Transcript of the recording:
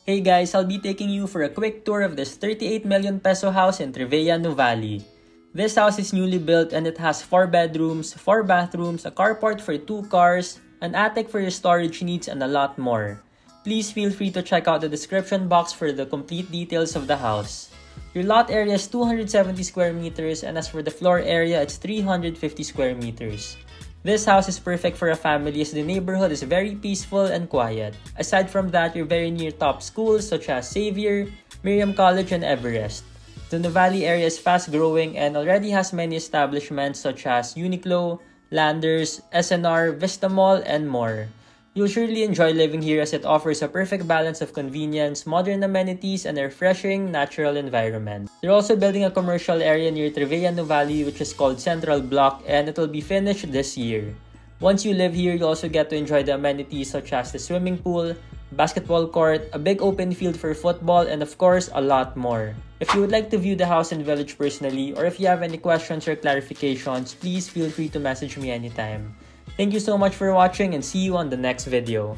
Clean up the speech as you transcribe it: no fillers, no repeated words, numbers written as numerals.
Hey guys, I'll be taking you for a quick tour of this 38 million peso house in Trevea, Nuvali. This house is newly built and it has 4 bedrooms, 4 bathrooms, a carport for 2 cars, an attic for your storage needs, and a lot more. Please feel free to check out the description box for the complete details of the house. Your lot area is 270 square meters, and as for the floor area, it's 350 square meters. This house is perfect for a family as the neighborhood is very peaceful and quiet. Aside from that, you're very near top schools such as Xavier, Miriam College, and Everest. The Nuvali area is fast growing and already has many establishments such as Uniqlo, Landers, SNR, Vista Mall, and more. You'll surely enjoy living here as it offers a perfect balance of convenience, modern amenities, and a refreshing, natural environment. They're also building a commercial area near Trevea, Nuvali, which is called Central Block, and it will be finished this year. Once you live here, you also get to enjoy the amenities such as the swimming pool, basketball court, a big open field for football, and of course, a lot more. If you would like to view the house and village personally, or if you have any questions or clarifications, please feel free to message me anytime. Thank you so much for watching and see you on the next video.